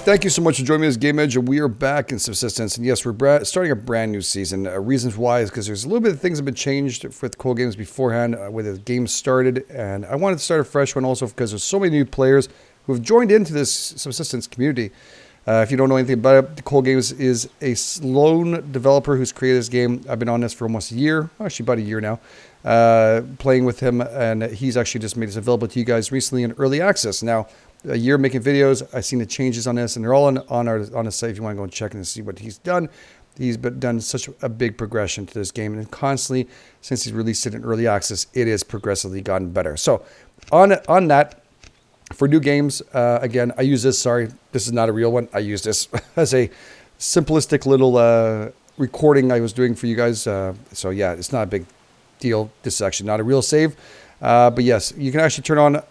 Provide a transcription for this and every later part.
Thank you so much for joining me this Game Edge. We are back in Subsistence, and yes, we're starting a brand new season. Reasons why is because there's a little bit of things have been changed with Cool Games beforehand when the game started, and I wanted to start a fresh one also because there's so many new players who have joined into this Subsistence community. If you don't know anything about it, Cool Games is a lone developer who's created this game. I've been on this for almost a year, actually about a year now, playing with him, and he's actually just made this available to you guys recently in early access. Now, a year making videos, I've seen the changes on this, and they're all on the site if you want to go and check and see what he's done. He's done such a big progression to this game, and constantly, since he's released it in early access, it has progressively gotten better. So, on that, for new games, again, I use this. Sorry, this is not a real one. I use this as a simplistic little recording I was doing for you guys. So yeah, it's not a big deal. This is actually not a real save. But yes, you can actually turn on,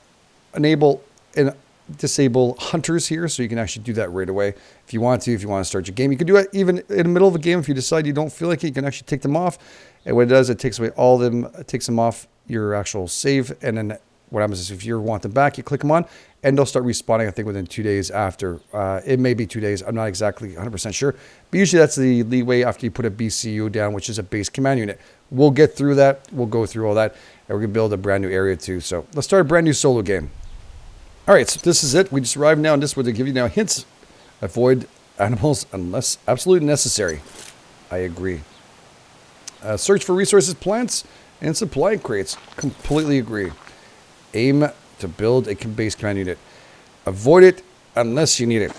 enable, and disable hunters here, so you can actually do that right away if you want to start your game. You can do it even in the middle of a game if you decide you don't feel like it. You can actually take them off, and what it does, it takes away all of them. It takes them off your actual save, and then what happens is if you want them back, you click them on, and they'll start respawning, I think, within 2 days after. It may be 2 days. I'm not exactly 100% sure. But usually that's the leeway after you put a BCU down, which is a base command unit. We'll get through that. We'll go through all that, and we're going to build a brand new area too. So let's start a brand new solo game. All right, so this is it. We just arrived now, and this is where they give you now hints. Avoid animals unless absolutely necessary. I agree. Search for resources, plants, and supply crates. Completely agree. Aim to build a base command unit. Avoid it unless you need it.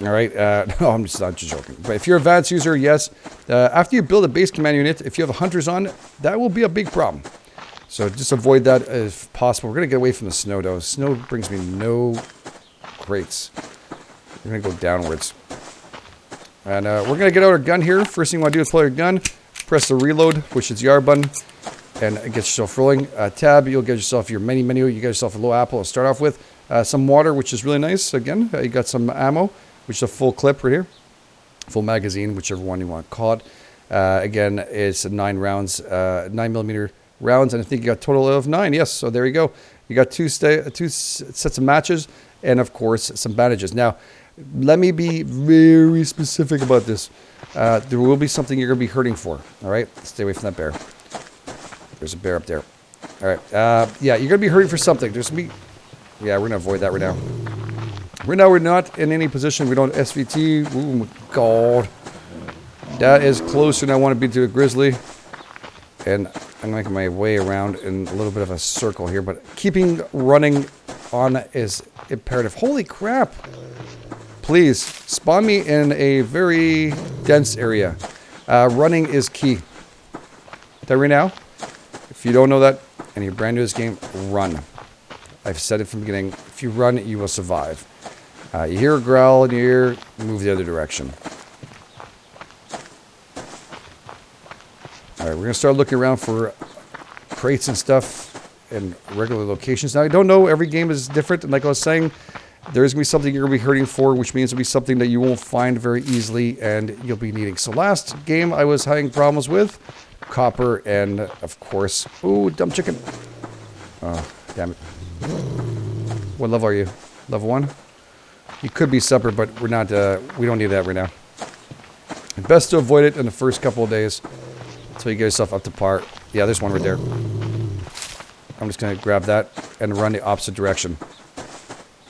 All right. No, I'm just not just joking. But if you're an advanced user, yes. After you build a base command unit, if you have hunters on, that will be a big problem. So just avoid that if possible. We're going to get away from the snow, though. Snow brings me no crates. We're going to go downwards. And we're going to get out our gun here. First thing you want to do is pull out your gun. Press the reload, which is the R button. And get yourself rolling. Tab, you'll get yourself your menu. You get yourself a low apple to start off with. Some water, which is really nice. Again, you got some ammo, which is a full clip right here. Full magazine, whichever one you want to call it. Again, it's 9 rounds, 9mm rounds, and I think you got a total of 9. Yes, so there you go. You got two sets of matches, and of course some bandages. Now, let me be very specific about this. There will be something you're going to be hurting for. All right, stay away from that bear. There's a bear up there. All right, yeah, you're going to be hurting for something. There's going to be, yeah, we're going to avoid that right now. Right now, we're not in any position. We don't SVT. Oh my God, that is closer than I want to be to a grizzly, and I'm making my way around in a little bit of a circle here, but keeping running on is imperative. Holy crap. Please, spawn me in a very dense area. Running is key. That right now, if you don't know that, and you're brand new to this game, run. I've said it from the beginning. If you run, you will survive. You hear a growl in your ear, move the other direction. All right, we're going to start looking around for crates and stuff in regular locations. Now, I don't know. Every game is different. And like I was saying, there's going to be something you're going to be hurting for, which means it'll be something that you won't find very easily and you'll be needing. So last game I was having problems with copper and, of course, ooh, dumb chicken. Oh, damn it. What level are you? Level 1? You could be supper, but we're not, we don't need that right now. Best to avoid it in the first couple of days. Until you get yourself up to par. Yeah, there's one right there. I'm just going to grab that and run the opposite direction.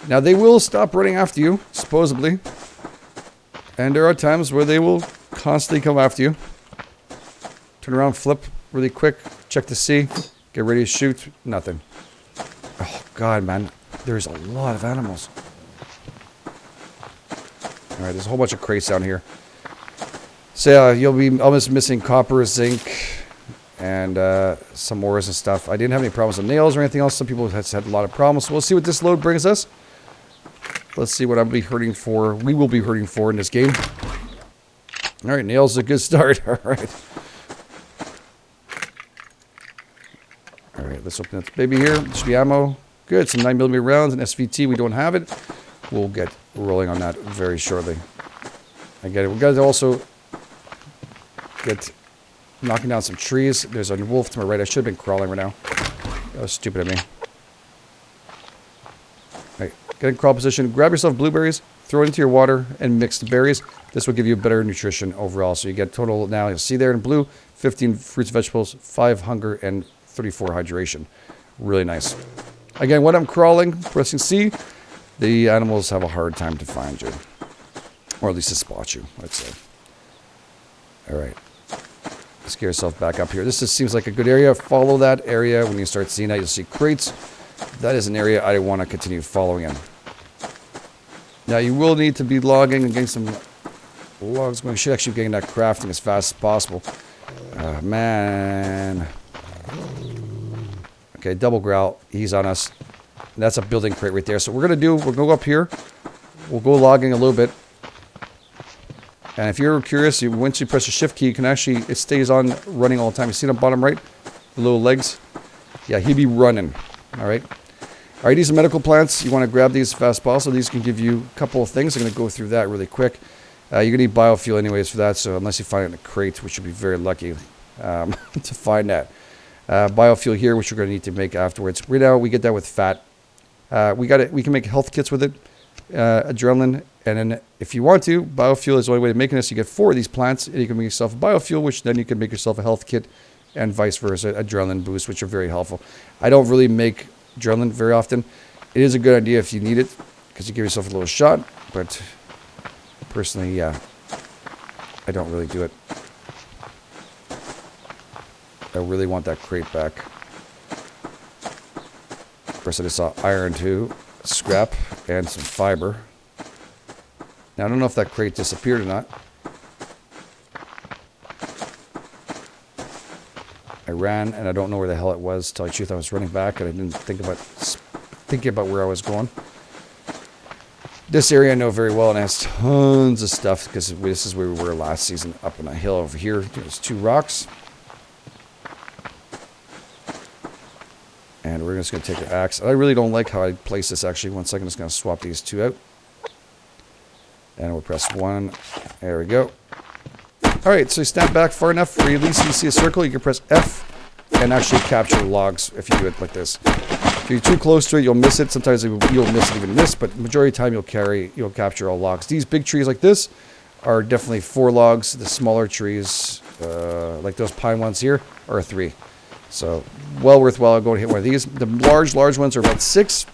Now, they will stop running after you, supposedly. And there are times where they will constantly come after you. Turn around, flip really quick, check to see, get ready to shoot. Nothing. Oh, God, man. There's a lot of animals. All right, there's a whole bunch of crates down here. So you'll be almost missing copper, zinc, and some ores and stuff. I didn't have any problems with nails or anything else. Some people have had a lot of problems. So we'll see what this load brings us. Let's see what I'll be hurting for. We will be hurting for in this game. All right, nails is a good start. All right. All right, let's open this baby here. This should be ammo. Good, some 9mm rounds and SVT. We don't have it. We'll get rolling on that very shortly. I get it. We got to also get knocking down some trees. There's a wolf to my right. I should have been crawling right now. That was stupid of me. All right, get in crawl position. Grab yourself blueberries. throw it into your water and mix the berries. This will give you better nutrition overall. So you get total now, you'll see there in blue, 15 fruits and vegetables, 5 hunger, and 34 hydration. Really nice. Again, when I'm crawling, pressing C, the animals have a hard time to find you. Or at least to spot you, I'd say. All right. Let's get yourself back up here. This just seems like a good area. Follow that area. When you start seeing that, you'll see crates. That is an area I want to continue following in. Now, you will need to be logging and getting some logs going. You should actually be getting that crafting as fast as possible. Man. Okay, double growl. He's on us. That's a building crate right there. So what we're going to do, we'll go up here. We'll go logging a little bit. And if you're curious, once you press the shift key, you can actually, it stays on running all the time. You see the bottom right? The little legs? Yeah, he'd be running. All right. All right, these are medical plants. You want to grab these as fast as possible. These can give you a couple of things. I'm going to go through that really quick. You're going to need biofuel anyways for that. So unless you find it in a crate, which you'll be very lucky to find that. Biofuel here, which you're going to need to make afterwards. Right now, we get that with fat. We can make health kits with it. Adrenaline, and then if you want to, biofuel is the only way of making this. You get 4 of these plants, and you can make yourself a biofuel, which then you can make yourself a health kit, and vice versa, adrenaline boost, which are very helpful. I don't really make adrenaline very often. It is a good idea if you need it, because you give yourself a little shot, but personally, yeah, I don't really do it. I really want that crate back. Of course, I just saw iron too. Scrap and some fiber. Now I don't know if that crate disappeared or not. I ran and I don't know where the hell it was. To tell you the truth, I was running back and I didn't think about thinking about where I was going. This area I know very well and it has tons of stuff because this is where we were last season, up on a hill over here. There's 2 rocks. And we're just going to take an axe. I really don't like how I place this, actually. 1 second, I'm just going to swap these 2 out. And we'll press 1. There we go. All right, so you stand back far enough where at least you see a circle. You can press F and actually capture logs if you do it like this. If you're too close to it, you'll miss it. Sometimes you'll miss it, even miss, but the majority of the time you'll capture all logs. These big trees like this are definitely 4 logs. The smaller trees, like those pine ones here, are 3. So, well worthwhile going to hit one of these. The large ones are about 6.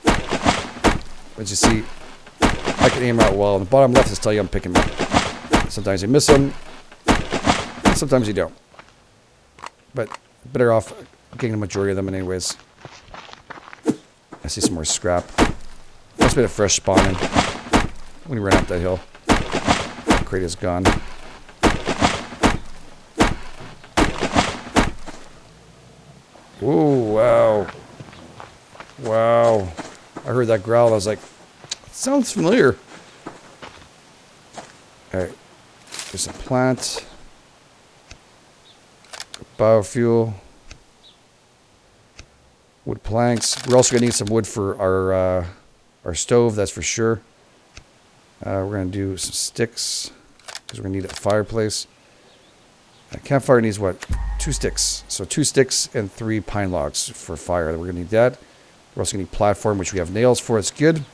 As you see, I can aim out well. On the bottom left is tell you I'm picking them up. Sometimes you miss them, and sometimes you don't. But better off getting the majority of them anyways. I see some more scrap. Must be a fresh spawning when you ran up that hill. The crate is gone. Ooh, wow. Wow. I heard that growl. I was like, it sounds familiar. Alright. There's some plants. Biofuel. Wood planks. We're also going to need some wood for our stove, that's for sure. We're going to do some sticks, because we're going to need a fireplace. A campfire needs what? 2 sticks. So 2 sticks and 3 pine logs for fire. We're going to need that. We're also going to need platform, which we have nails for. It's good.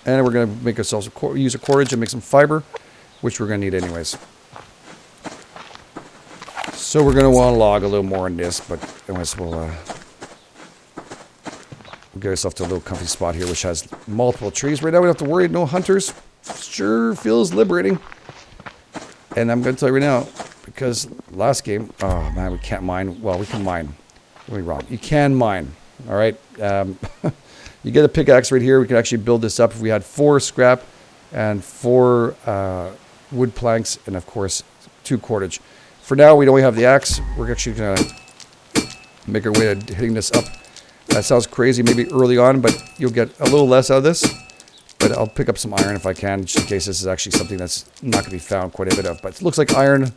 And we're going to make ourselves use a cordage and make some fiber, which we're going to need anyways. So we're going to want to log a little more on this, but anyways, we'll get ourselves to a little comfy spot here, which has multiple trees. Right now we don't have to worry. No hunters. Sure feels liberating. And I'm going to tell you right now, because last game, oh man, we can't mine. Well, we can mine. Don't be wrong. You can mine. All right. You get a pickaxe right here. We can actually build this up. If we had 4 scrap and 4 wood planks, and of course 2 cordage. For now, we only have the axe. We're actually going to make our way to hitting this up. That sounds crazy, maybe early on, but you'll get a little less out of this. But I'll pick up some iron if I can, just in case this is actually something that's not going to be found quite a bit of. But it looks like iron.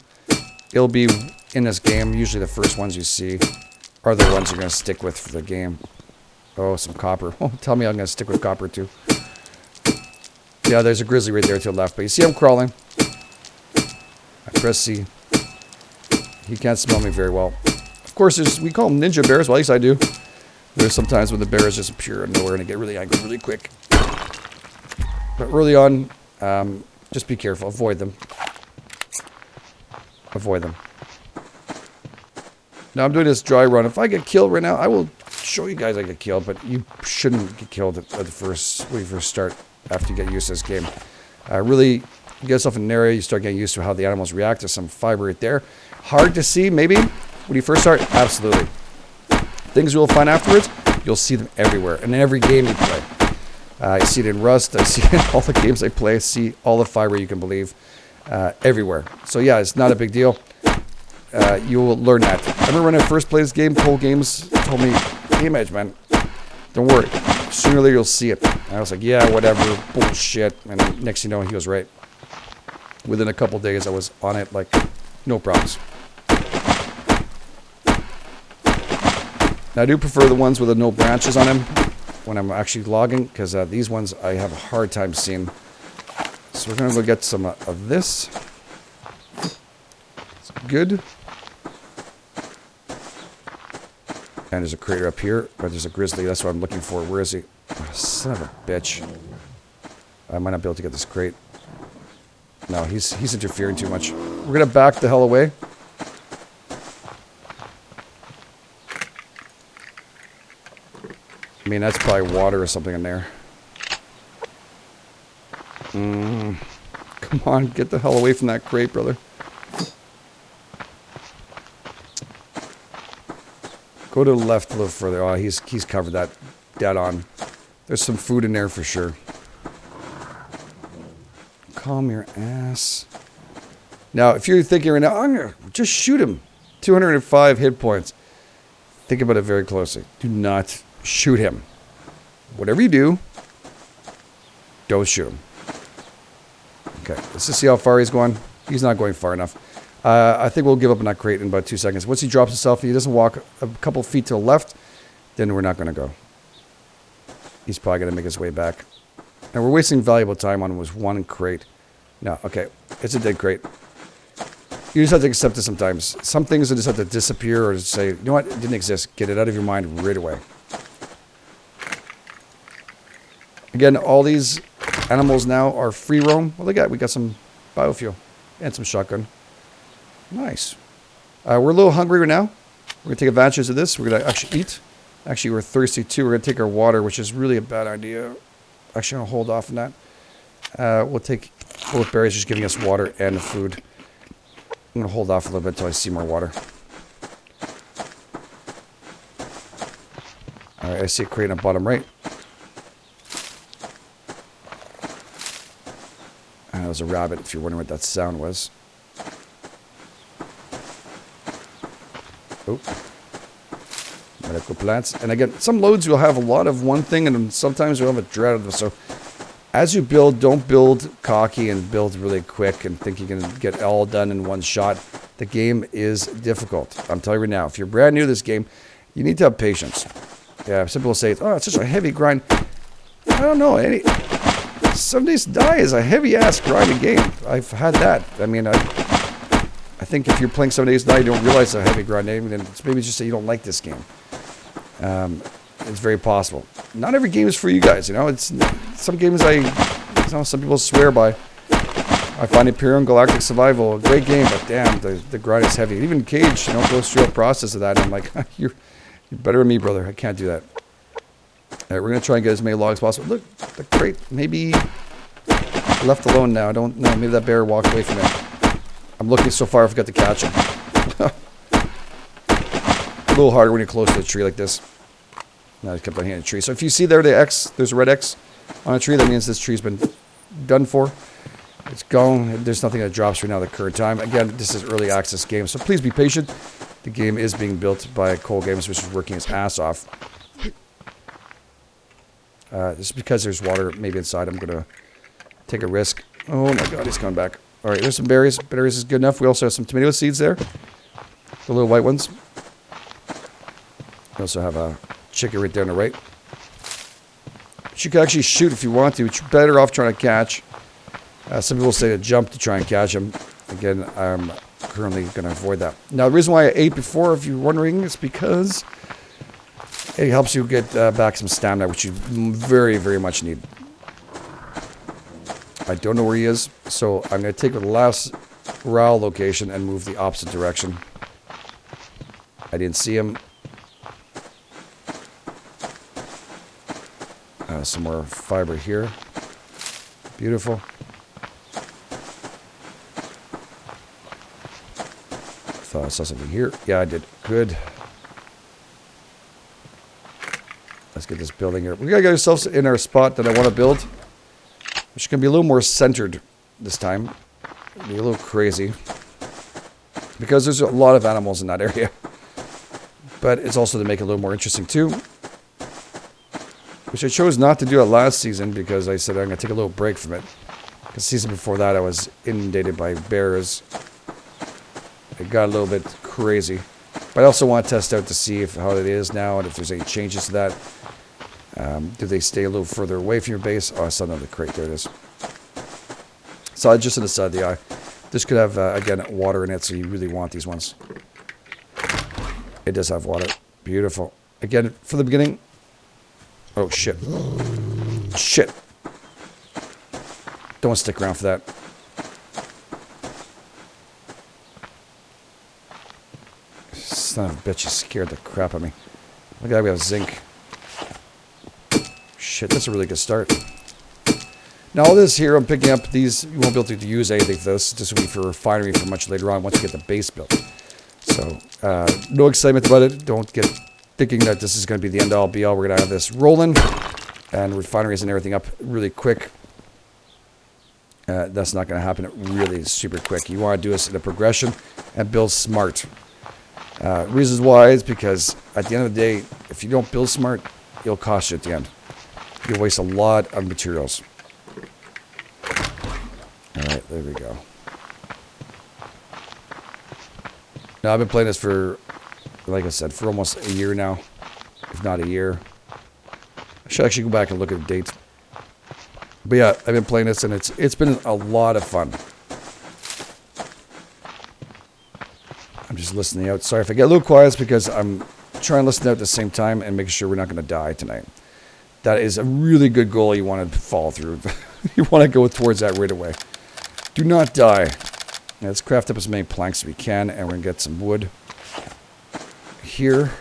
It'll be in this game. Usually the first ones you see are the ones you're going to stick with for the game. Oh, some copper. Oh, tell me I'm going to stick with copper too. Yeah, there's a grizzly right there to the left. But you see I'm crawling. I press C. He can't smell me very well. Of course, we call them ninja bears. Well, at least I do. There's sometimes when the bears just appear out of nowhere and they get really angry really quick. But early on, Just be careful. Avoid them. Avoid them. Now I'm doing this dry run. If I get killed right now, I will show you guys I get killed, but you shouldn't get killed at the first, when you first start, after you get used to this game. Really, you get yourself in an area, you start getting used to how the animals react. There's some fiber right there. Hard to see, maybe, when you first start? Absolutely. Things you'll find afterwards, you'll see them everywhere, in every game you play. I see it in Rust, I see it in all the games I play, I see all the fiber you can believe, everywhere. So yeah, it's not a big deal. You will learn that. I remember when I first played this game, Cold Games told me, Game Edge, man, don't worry. Sooner or later you'll see it. And I was like, yeah, whatever, bullshit. And next thing you know, he was right. Within a couple days, I was on it like, no problems. Now, I do prefer the ones with the no branches on them when I'm actually logging, because these ones I have a hard time seeing. So we're going to go get some of this. It's good. And there's a crater up here, but there's a grizzly. That's what I'm looking for. Where is he? Oh, son of a bitch. I might not be able to get this crate. No, he's interfering too much. We're going to back the hell away. I mean, that's probably water or something in there. Come on, get the hell away from that crate, brother. Go to the left a little further. Oh, he's covered that dead on. There's some food in there for sure. Calm your ass. Now, if you're thinking right now, I'm gonna just shoot him. 205 hit points. Think about it very closely. Do not shoot him. Whatever you do, don't shoot him. Okay, let's just see how far he's going. He's not going far enough. I think we'll give up on that crate in about 2 seconds. Once he drops himself, he doesn't walk a couple feet to the left, then we're not going to go. He's probably going to make his way back. And we're wasting valuable time on was one crate. No, okay, it's a dead crate. You just have to accept it sometimes. Some things just have to disappear or just say, you know what, it didn't exist. Get it out of your mind right away. Again, all these animals now are free roam. Well, look at, we got some biofuel and some shotgun. Nice. We're a little hungry right now. We're going to take advantage of this. We're going to actually eat. Actually, we're thirsty too. We're going to take our water, which is really a bad idea. Actually, I'm going to hold off on that. We'll take both berries, just giving us water and food. I'm going to hold off a little bit until I see more water. Alright, I see a crate on the bottom right. That was a rabbit, if you're wondering what that sound was. Oh. Medical plants. And again, some loads will have a lot of one thing, and sometimes you'll have a dread of them. So as you build, don't build cocky and build really quick and think you can get all done in one shot. The game is difficult. I'm telling you now, if you're brand new to this game, you need to have patience. Yeah, some people say, oh, it's such a heavy grind. I don't know. Some Days to Die is a heavy-ass grinding game. I've had that. I mean, I think if you're playing 7 Days to Die, you don't realize it's a heavy grind game, then maybe just say you don't like this game. It's very possible. Not every game is for you guys, you know. It's some games some people swear by. I find Imperial and Galactic Survival a great game, but damn, the grind is heavy. Even Cage, goes through a process of that, and I'm like, you're better than me, brother. I can't do that. All right, we're gonna try and get as many logs as possible. Look, the crate maybe left alone now. I don't know. Maybe that bear walked away from it. I'm looking so far, I forgot to catch him. A little harder when you're close to a tree like this. Now I kept on hitting a tree. So if you see there the X, there's a red X on a tree. That means this tree's been done for. It's gone. There's nothing that drops right now at the current time. Again, this is early access game, so please be patient. The game is being built by Cold Games, which is working its ass off. Just because there's water maybe inside, I'm going to take a risk. Oh my god, he's coming back. All right, there's some berries. Berries is good enough. We also have some tomato seeds there. The little white ones. We also have a chicken right there on the right. But you can actually shoot if you want to. But you're better off trying to catch. Some people say to jump to try and catch them. Again, I'm currently going to avoid that. Now, the reason why I ate before, if you're wondering, is because it helps you get back some stamina, which you very, very much need. I don't know where he is, so I'm going to take the last RAL location and move the opposite direction. I didn't see him. Some more fiber here. Beautiful. Thought I saw something here. Yeah, I did. Good. Let's get this building here. We gotta get ourselves in our spot that I want to build. Which can be a little more centered this time. Be a little crazy. Because there's a lot of animals in that area. But it's also to make it a little more interesting too. Which I chose not to do it last season because I said I'm going to take a little break from it. The season before that I was inundated by bears. It got a little bit crazy. But I also want to test out to see how it is now and if there's any changes to that. Do they stay a little further away from your base? Oh, I saw another crate. There it is. So just on the side of the eye. This could have, again, water in it, so you really want these ones. It does have water. Beautiful. Again, for the beginning... Oh, shit. Shit. Don't want to stick around for that. Son of a bitch, you scared the crap out of me. Look at that, we have zinc. Shit, that's a really good start. Now all this here, I'm picking up these. You won't be able to use anything for this. This will be for refinery for much later on once you get the base built. So, no excitement about it. Don't get thinking that this is going to be the end-all, be-all. We're going to have this rolling and refineries and everything up really quick. That's not going to happen really super quick. You want to do this in a progression and build smart. Reasons why is because at the end of the day, if you don't build smart, it'll cost you at the end. You'll waste a lot of materials. Alright, there we go. Now, I've been playing this for, like I said, for almost a year now. If not a year. I should actually go back and look at the dates. But yeah, I've been playing this and it's been a lot of fun. I'm just listening out. Sorry if I get a little quiet, it's because I'm trying to listen out at the same time and make sure we're not going to die tonight. That is a really good goal you want to follow through. You want to go towards that right away. Do not die. Now, let's craft up as many planks as we can, and we're going to get some wood here.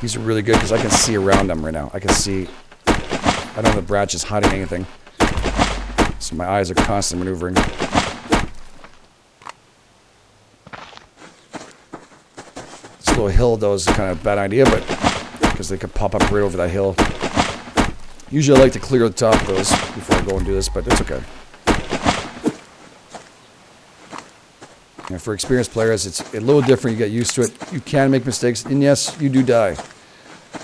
These are really good because I can see around them right now. I can see... I don't have the branches hiding anything. So my eyes are constantly maneuvering. This little hill, though, is kind of a bad idea, but... because they could pop up right over that hill. Usually I like to clear the top of those before I go and do this, but it's okay. And for experienced players, it's a little different. You get used to it. You can make mistakes, and yes, you do die.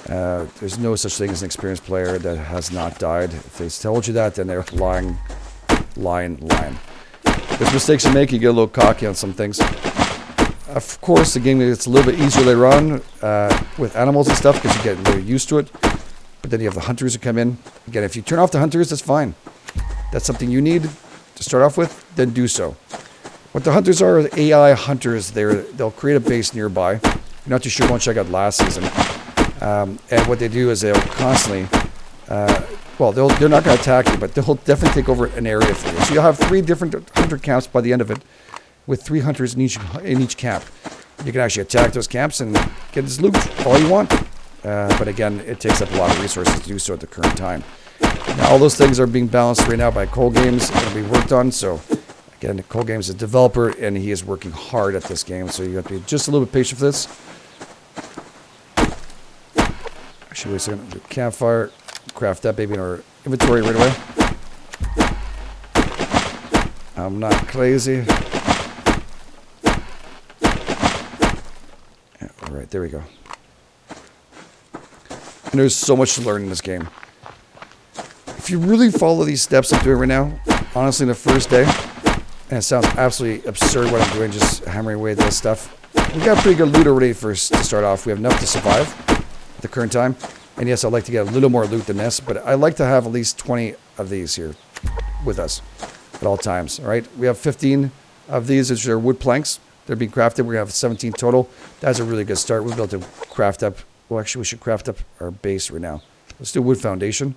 There's no such thing as an experienced player that has not died. If they told you that, then they're lying. There's mistakes you make, you get a little cocky on some things. Of course, the game gets a little bit easier later on with animals and stuff because you get a little used to it. But then you have the hunters that come in. Again, if you turn off the hunters, that's fine. That's something you need to start off with, then do so. What the hunters are AI hunters. They'll create a base nearby. You're not too sure once I got last season. And what they do is they'll constantly... well, they're not going to attack you, but they'll definitely take over an area for you. So you'll have 3 different hunter camps by the end of it, with 3 hunters in each camp. You can actually attack those camps and get this loot all you want. But again, it takes up a lot of resources to do so at the current time. Now, all those things are being balanced right now by Cold Games and we worked on. So again, Cold Games is a developer and he is working hard at this game. So you have to be just a little bit patient for this. Actually, wait a second. Do campfire. Craft that baby in our inventory right away. I'm not crazy. Alright, there we go. And there's so much to learn in this game. If you really follow these steps I'm doing right now, honestly, the first day, and it sounds absolutely absurd what I'm doing, just hammering away at this stuff. We got pretty good loot already to start off. We have enough to survive at the current time. And yes, I'd like to get a little more loot than this, but I like to have at least 20 of these here with us at all times. All right, we have 15 of these, which are wood planks. They're being crafted. We're going to have 17 total. That's a really good start. We'll be able to craft up. Well, actually, we should craft up our base right now. Let's do wood foundation.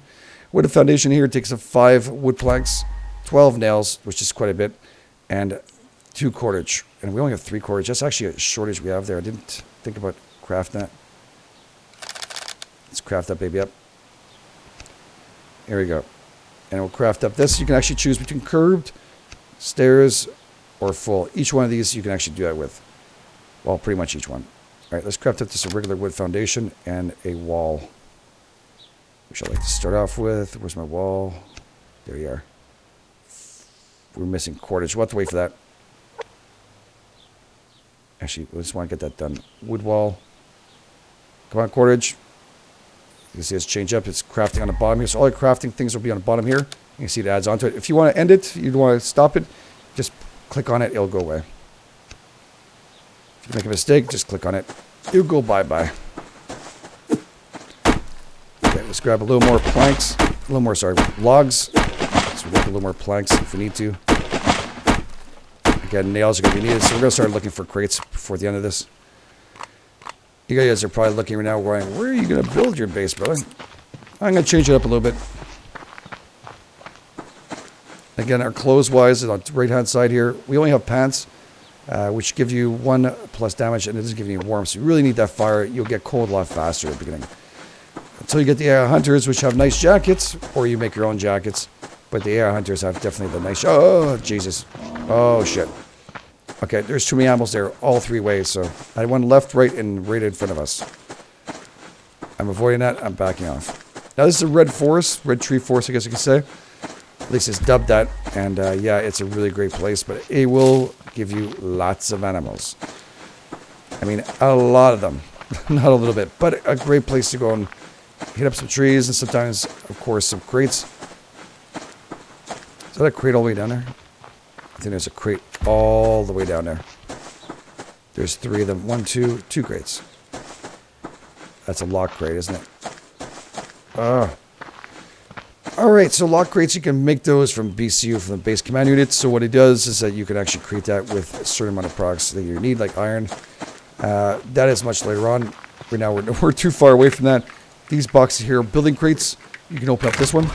Wooden foundation here takes up 5 wood planks, 12 nails, which is quite a bit, and 2 cordage. And we only have 3 cordage. That's actually a shortage we have there. I didn't think about crafting that. Let's craft that baby up. Here we go. And we'll craft up this. You can actually choose between curved, stairs, or full. Each one of these you can actually do that with. Well, pretty much each one. All right, let's craft up just a regular wood foundation and a wall. Which I like to start off with. Where's my wall? There you are. We're missing cordage. We'll have to wait for that. Actually, we just want to get that done. Wood wall. Come on, cordage. You can see it's changed up. It's crafting on the bottom here. So all the crafting things will be on the bottom here. You can see it adds onto it. If you want to end it, you want to stop it, just click on it. It'll go away. If you make a mistake, just click on it. It'll go bye-bye. Okay, let's grab a little more planks. A little more, sorry, logs. So we get a little more planks if we need to. Again, nails are going to be needed. So we're going to start looking for crates before the end of this. You guys are probably looking right now going, where are you going to build your base, brother? I'm going to change it up a little bit. Again, our clothes-wise, on the right-hand side here, we only have pants, which give you 1 plus damage, and it doesn't give you warmth. So you really need that fire. You'll get cold a lot faster at the beginning. Until you get the air hunters, which have nice jackets, or you make your own jackets. But the air hunters have definitely the nice... Oh, Jesus. Oh, shit. Okay, there's too many animals there, all 3 ways. So I had one left, right, and right in front of us. I'm avoiding that. I'm backing off. Now, this is a red forest, red tree forest, I guess you could say. At least it's dubbed that. And, yeah, it's a really great place. But it will give you lots of animals. I mean, a lot of them. Not a little bit. But a great place to go and hit up some trees. And sometimes, of course, some crates. Is that a crate all the way down there? I think there's a crate all the way down there. There's 3 of them. 1, 2 crates. That's a lock crate, isn't it? Alright, so lock crates, you can make those from BCU, from the base command unit. So what it does is that you can actually create that with a certain amount of products that you need, like iron. That is much later on. Right now, we're too far away from that. These boxes here are building crates. You can open up this one.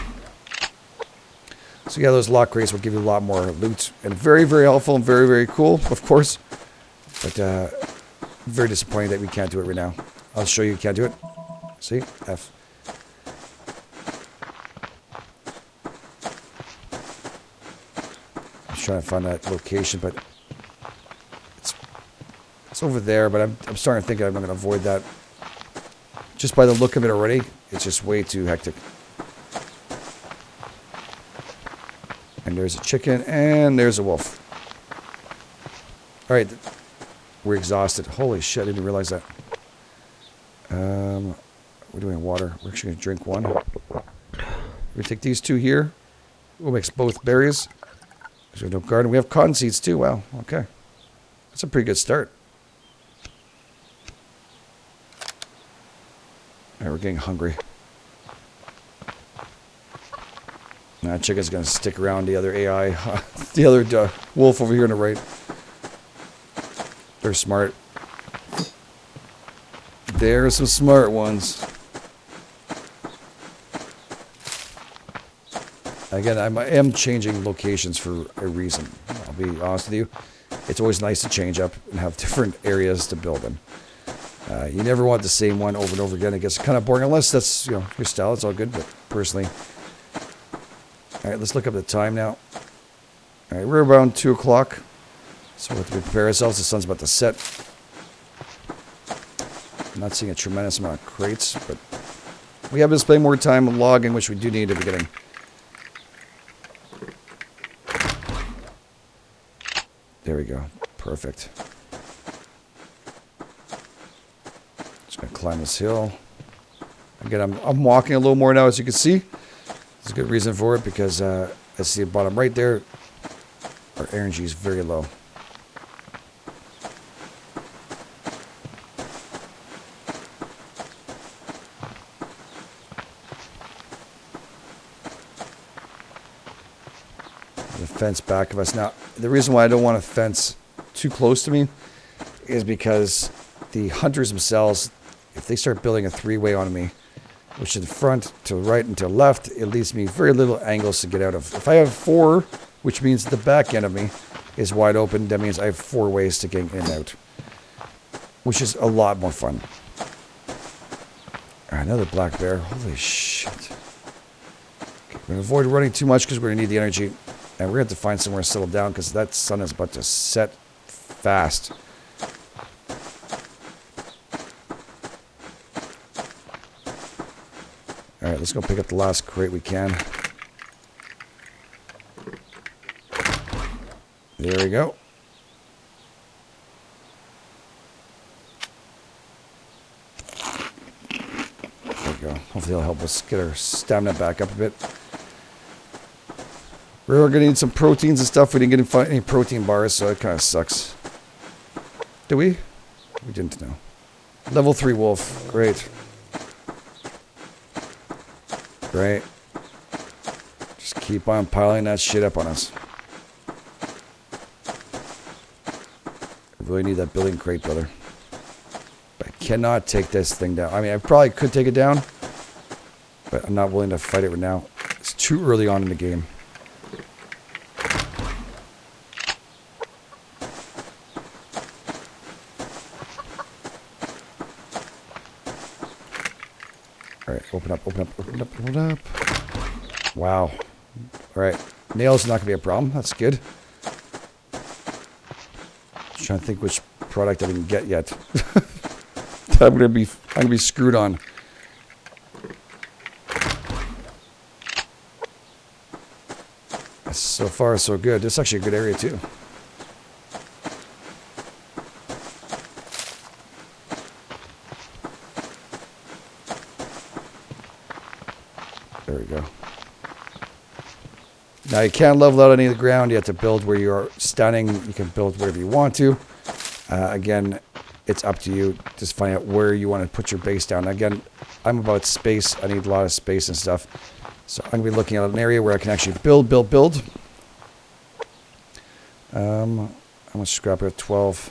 So yeah, those lock crates will give you a lot more loot. And very, very helpful and very, very cool, of course. But very disappointing that we can't do it right now. I'll show you can't do it. See? F. I'm trying to find that location, but it's over there. But I'm starting to think I'm going to avoid that. Just by the look of it already, it's just way too hectic. And there's a chicken, and there's a wolf. All right, we're exhausted. Holy shit, I didn't realize that. We're doing water. We're actually going to drink one. We take these 2 here. We'll mix both berries. Because we have no garden. We have cotton seeds too. Wow, okay. That's a pretty good start. All right, we're getting hungry. That chicken's going to stick around the other AI, the other wolf over here on the right. They're smart. There's some smart ones. Again, I am changing locations for a reason. I'll be honest with you. It's always nice to change up and have different areas to build in. You never want the same one over and over again. It gets kind of boring, unless that's your style. It's all good, but personally... All right, let's look up the time now. All right, we're around 2 o'clock. So we have to prepare ourselves. The sun's about to set. I'm not seeing a tremendous amount of crates, but we have to spend more time logging, which we do need at the beginning. There we go. Perfect. Just going to climb this hill. Again, I'm walking a little more now, as you can see. There's a good reason for it, because I see the bottom right there, our energy is very low. The fence back of us. Now, the reason why I don't want a fence too close to me is because the hunters themselves, if they start building a 3-way on me, which is the front to the right and to the left. It leaves me very little angles to get out of. If I have 4, which means the back end of me is wide open, that means I have 4 ways to get in and out, which is a lot more fun. All right, another black bear. Holy shit. Okay, we're going to avoid running too much because we're going to need the energy. And we're going to have to find somewhere to settle down because that sun is about to set fast. All right, let's go pick up the last crate we can. There we go. There we go. Hopefully it'll help us get our stamina back up a bit. We're going to need some proteins and stuff. We didn't get any protein bars, so it kind of sucks. Did we? We didn't know. Level 3 wolf. Great. Great. Just keep on piling that shit up on us. I really need that building crate, brother. But I cannot take this thing down. I mean, I probably could take it down, but I'm not willing to fight it right now. It's too early on in the game. All right, open up, open up, open up, open up. Wow. All right, nails is not going to be a problem. That's good. Just trying to think which product I didn't get yet. I'm gonna be screwed on. So far, so good. This is actually a good area too. There we go. Now you can't level out any of the ground. You have to build where you are standing. You can build wherever you want to. Again, it's up to you. Just find out where you want to put your base down. Again, I'm about space. I need a lot of space and stuff. So I'm going to be looking at an area where I can actually build. I'm going to scrap it at 12.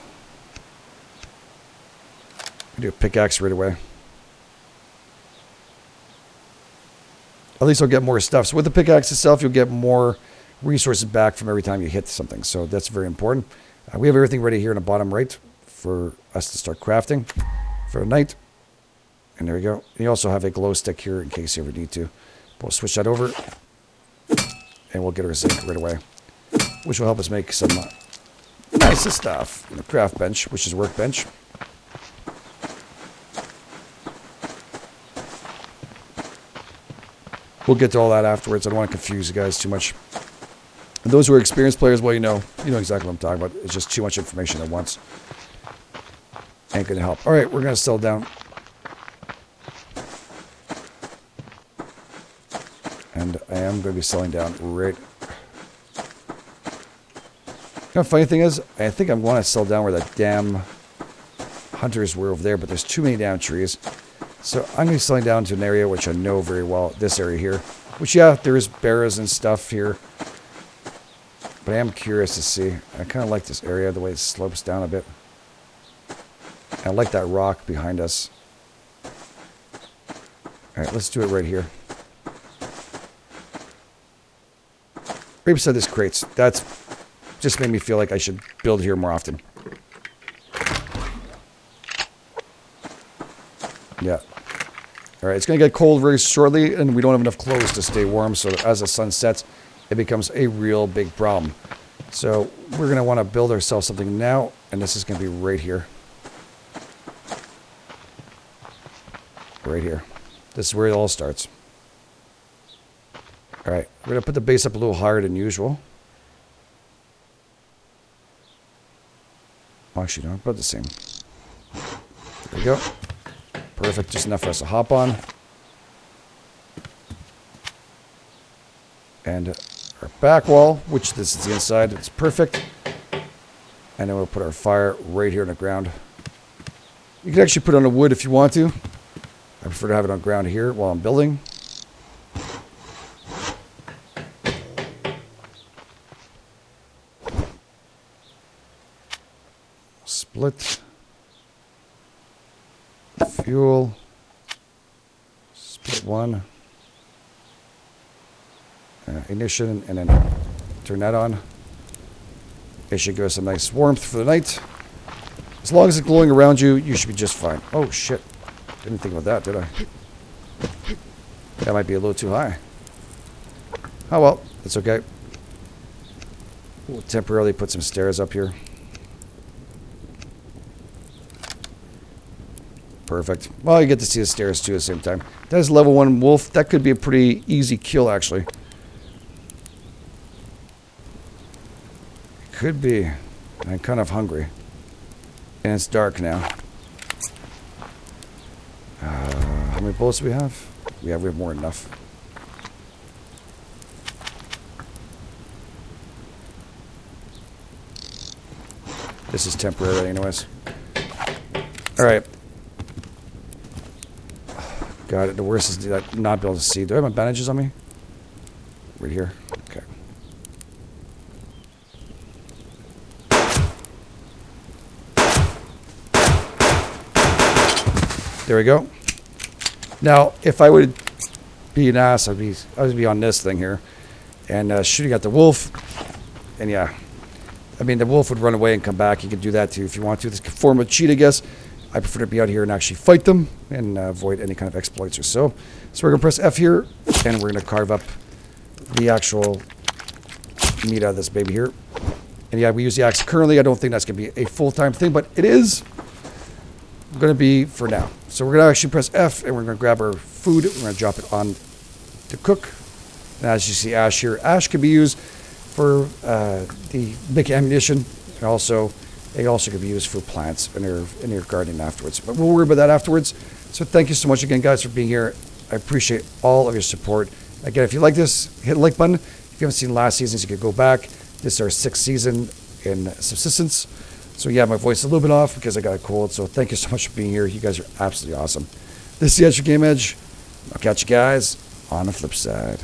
Do a pickaxe right away. At least I'll get more stuff. So with the pickaxe itself, you'll get more resources back from every time you hit something. So that's very important. We have everything ready here in the bottom right for us to start crafting for the night. And there we go. You also have a glow stick here in case you ever need to. We'll switch that over. And we'll get our zinc right away. Which will help us make some nice stuff. You know, craft bench, which is workbench. We'll get to all that afterwards. I don't want to confuse you guys too much. And those who are experienced players, well, you know exactly what I'm talking about. It's just too much information at once. Ain't going to help. All right, we're going to settle down. And I am going to be settling down right. You know, funny thing is, I think I'm going to settle down where that damn hunters were over there, but there's too many damn trees. So I'm going to be settling down to an area which I know very well, this area here. Which, yeah, there is bears and stuff here. But I am curious to see. I kind of like this area, the way it slopes down a bit. And I like that rock behind us. Alright, let's do it right here. Right beside this crates. That's just made me feel like I should build here more often. Yeah. Alright, it's going to get cold very shortly, and we don't have enough clothes to stay warm, so as the sun sets, it becomes a real big problem. So we're going to want to build ourselves something now, and this is going to be right here. Right here. This is where it all starts. Alright, we're going to put the base up a little higher than usual. Actually, no, about the same. There we go. Perfect, just enough for us to hop on. And our back wall, which this is the inside, it's perfect. And then we'll put our fire right here on the ground. You can actually put it on the wood if you want to. I prefer to have it on the ground here while I'm building. Split. Fuel. Split light one. Ignition, and then turn that on. It should give us some nice warmth for the night. As long as it's glowing around you, you should be just fine. Oh, shit. Didn't think about that, did I? That might be a little too high. Oh, well. It's okay. We'll temporarily put some stairs up here. Perfect. Well, you get to see the stairs, too, at the same time. That is level 1 wolf. That could be a pretty easy kill, actually. Could be. I'm kind of hungry. And it's dark now. How many bullets do we have? We have more than enough. This is temporary anyways. Alright. God, the worst is that not be able to see. Do I have my bandages on me? Right here. Okay. There we go. Now, if I would be an ass, I would be on this thing here and shooting at the wolf. And yeah, I mean, the wolf would run away and come back. You can do that too if you want to. This could form a cheat, I guess. I prefer to be out here and actually fight them and avoid any kind of exploits or so. So we're going to press F here, and we're going to carve up the actual meat out of this baby here. And yeah, we use the axe currently. I don't think that's going to be a full-time thing, but it is going to be for now. So we're going to actually press F, and we're going to grab our food. We're going to drop it on to cook. And as you see ash here, ash can be used for the big ammunition, and also it also can be used for plants in your garden afterwards. But we'll worry about that afterwards. So thank you so much again, guys, for being here. I appreciate all of your support. Again, if you like this, hit the like button. If you haven't seen last seasons, you can go back. This is our 6th season in Subsistence. So yeah, my voice is a little bit off because I got a cold. So thank you so much for being here. You guys are absolutely awesome. This is the Edge for Game Edge. I'll catch you guys on the flip side.